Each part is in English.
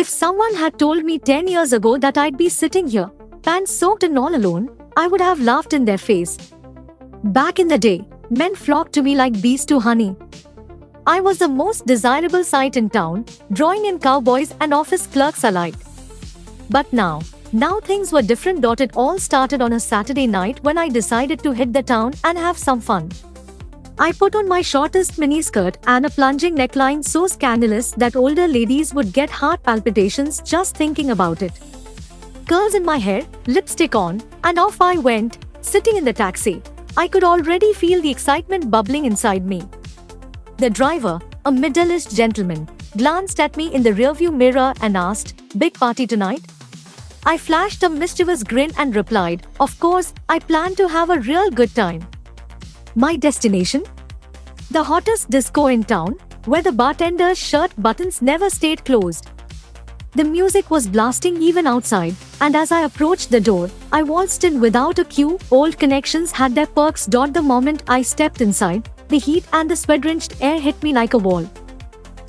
If someone had told me 10 years ago that I'd be sitting here, pants soaked and all alone, I would have laughed in their face. Back in the day, men flocked to me like bees to honey. I was the most desirable sight in town, drawing in cowboys and office clerks alike. But now things were different. It all started on a Saturday night when I decided to hit the town and have some fun. I put on my shortest miniskirt and a plunging neckline so scandalous that older ladies would get heart palpitations just thinking about it. Curls in my hair, lipstick on, and off I went, sitting in the taxi. I could already feel the excitement bubbling inside me. The driver, a middle-aged gentleman, glanced at me in the rearview mirror and asked, "Big party tonight?" I flashed a mischievous grin and replied, "Of course, I plan to have a real good time." My destination? The hottest disco in town, where the bartender's shirt buttons never stayed closed. The music was blasting even outside, and as I approached the door, I waltzed in without a cue. Old connections had their perks. The moment I stepped inside, the heat and the sweat-drenched air hit me like a wall.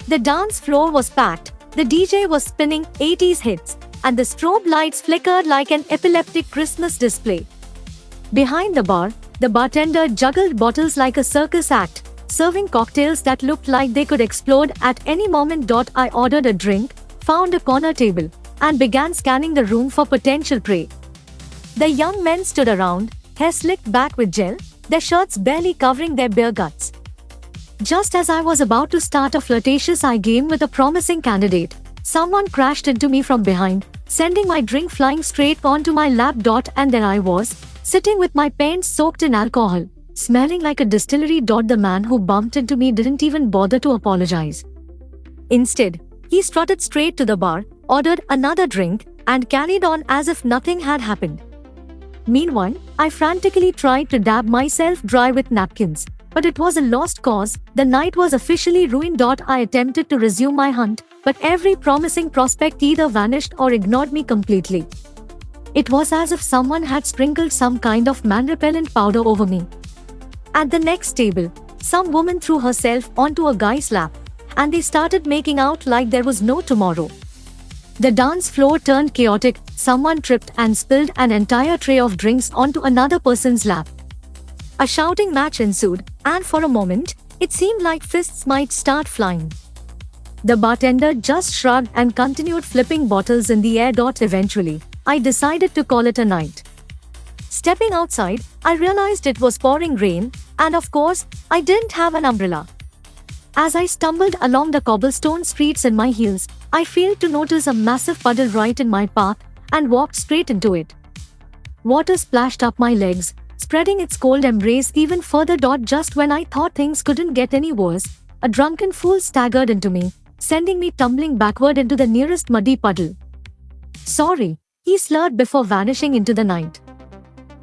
The dance floor was packed, the DJ was spinning 80s hits, and the strobe lights flickered like an epileptic Christmas display. Behind the bar, the bartender juggled bottles like a circus act, serving cocktails that looked like they could explode at any moment. I ordered a drink, found a corner table, and began scanning the room for potential prey. The young men stood around, hair slicked back with gel, their shirts barely covering their bare guts. Just as I was about to start a flirtatious eye game with a promising candidate, someone crashed into me from behind, sending my drink flying straight onto my lap. And there I was, sitting with my pants soaked in alcohol, smelling like a distillery. The man who bumped into me didn't even bother to apologize. Instead, he strutted straight to the bar, ordered another drink, and carried on as if nothing had happened. Meanwhile, I frantically tried to dab myself dry with napkins, but it was a lost cause. The night was officially ruined. I attempted to resume my hunt, but every promising prospect either vanished or ignored me completely. It was as if someone had sprinkled some kind of man-repellent powder over me. At the next table, some woman threw herself onto a guy's lap, and they started making out like there was no tomorrow. The dance floor turned chaotic. Someone tripped and spilled an entire tray of drinks onto another person's lap. A shouting match ensued, and for a moment, it seemed like fists might start flying. The bartender just shrugged and continued flipping bottles in the air. Eventually, I decided to call it a night. Stepping outside, I realized it was pouring rain, and of course, I didn't have an umbrella. As I stumbled along the cobblestone streets in my heels, I failed to notice a massive puddle right in my path and walked straight into it. Water splashed up my legs, spreading its cold embrace even further. Just when I thought things couldn't get any worse, a drunken fool staggered into me, sending me tumbling backward into the nearest muddy puddle. "Sorry," he slurred before vanishing into the night.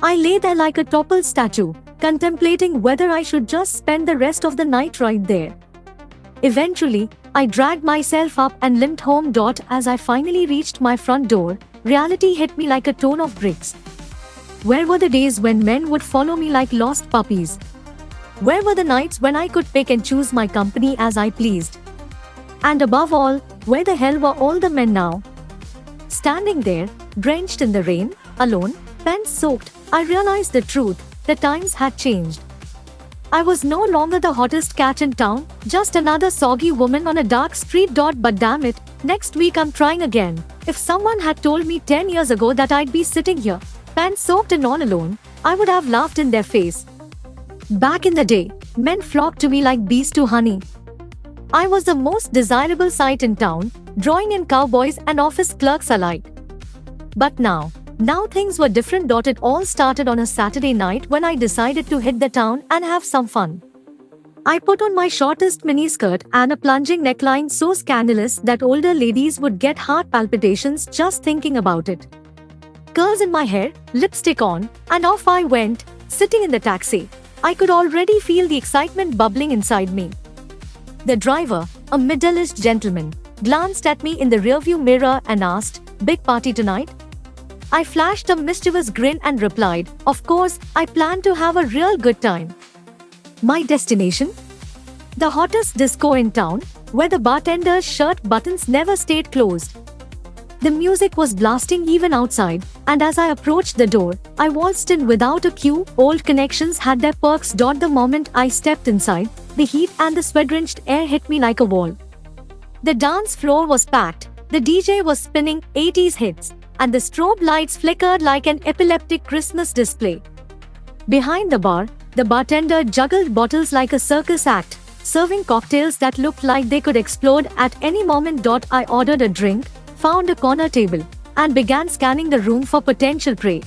I lay there like a toppled statue, contemplating whether I should just spend the rest of the night right there. Eventually, I dragged myself up and limped home. As I finally reached my front door, reality hit me like a ton of bricks. Where were the days when men would follow me like lost puppies? Where were the nights when I could pick and choose my company as I pleased? And above all, where the hell were all the men now? Standing there, drenched in the rain, alone, pants soaked, I realized the truth. The times had changed. I was no longer the hottest cat in town, just another soggy woman on a dark street. But damn it, next week I'm trying again. If someone had told me 10 years ago that I'd be sitting here, pants soaked and all alone, I would have laughed in their face. Back in the day, men flocked to me like bees to honey. I was the most desirable sight in town, drawing in cowboys and office clerks alike. But now things were different. It all started on a Saturday night when I decided to hit the town and have some fun. I put on my shortest miniskirt and a plunging neckline so scandalous that older ladies would get heart palpitations just thinking about it. Curls in my hair, lipstick on, and off I went, sitting in the taxi. I could already feel the excitement bubbling inside me. The driver, a middle-aged gentleman, glanced at me in the rearview mirror and asked, "Big party tonight?" I flashed a mischievous grin and replied, "Of course, I plan to have a real good time." My destination? The hottest disco in town, where the bartender's shirt buttons never stayed closed. The music was blasting even outside, and as I approached the door, I waltzed in without a cue. Old connections had their perks. The moment I stepped inside, the heat and the sweat-drenched air hit me like a wall. The dance floor was packed, the DJ was spinning 80s hits, and the strobe lights flickered like an epileptic Christmas display. Behind the bar, the bartender juggled bottles like a circus act, serving cocktails that looked like they could explode at any moment. I ordered a drink, found a corner table, and began scanning the room for potential prey.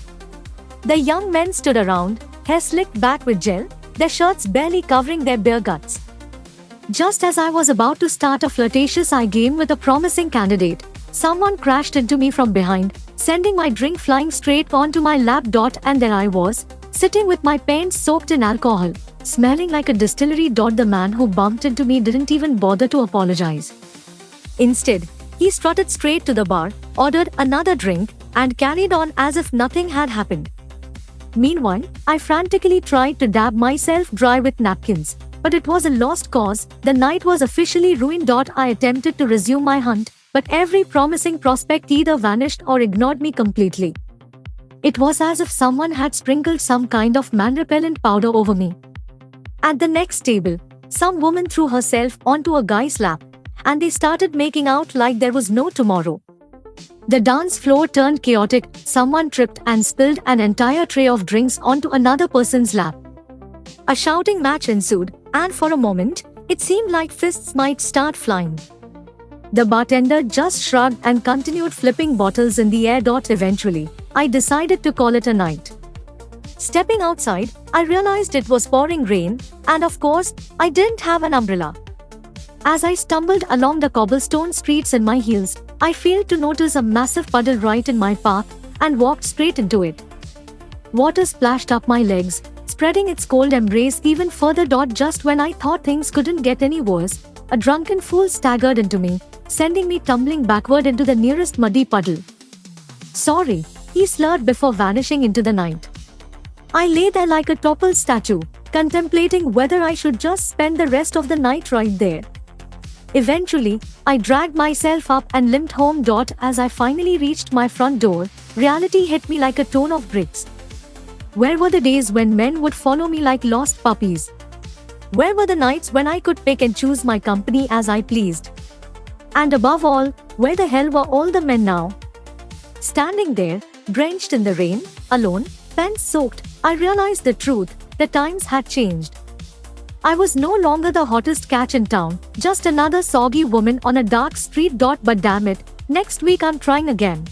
The young men stood around, hair slicked back with gel, their shirts barely covering their bare guts. Just as I was about to start a flirtatious eye game with a promising candidate, someone crashed into me from behind, sending my drink flying straight onto my lap. And there I was, sitting with my pants soaked in alcohol, smelling like a distillery. The man who bumped into me didn't even bother to apologize. Instead, he strutted straight to the bar, ordered another drink, and carried on as if nothing had happened. Meanwhile, I frantically tried to dab myself dry with napkins, but it was a lost cause. The night was officially ruined. I attempted to resume my hunt, but every promising prospect either vanished or ignored me completely. It was as if someone had sprinkled some kind of man-repellent powder over me. At the next table, some woman threw herself onto a guy's lap, and they started making out like there was no tomorrow. The dance floor turned chaotic, someone tripped and spilled an entire tray of drinks onto another person's lap. A shouting match ensued, and for a moment, it seemed like fists might start flying. The bartender just shrugged and continued flipping bottles in the air. Eventually, I decided to call it a night. Stepping outside, I realized it was pouring rain, and of course, I didn't have an umbrella. As I stumbled along the cobblestone streets in my heels, I failed to notice a massive puddle right in my path and walked straight into it. Water splashed up my legs, spreading its cold embrace even further. Just when I thought things couldn't get any worse, a drunken fool staggered into me, sending me tumbling backward into the nearest muddy puddle. "Sorry," he slurred before vanishing into the night. I lay there like a toppled statue, contemplating whether I should just spend the rest of the night right there. Eventually, I dragged myself up and limped home. As I finally reached my front door, reality hit me like a ton of bricks. Where were the days when men would follow me like lost puppies? Where were the nights when I could pick and choose my company as I pleased? And above all, where the hell were all the men now? Standing there, drenched in the rain, alone, pants soaked, I realized the truth: the times had changed. I was no longer the hottest catch in town, just another soggy woman on a dark street. But damn it, next week I'm trying again.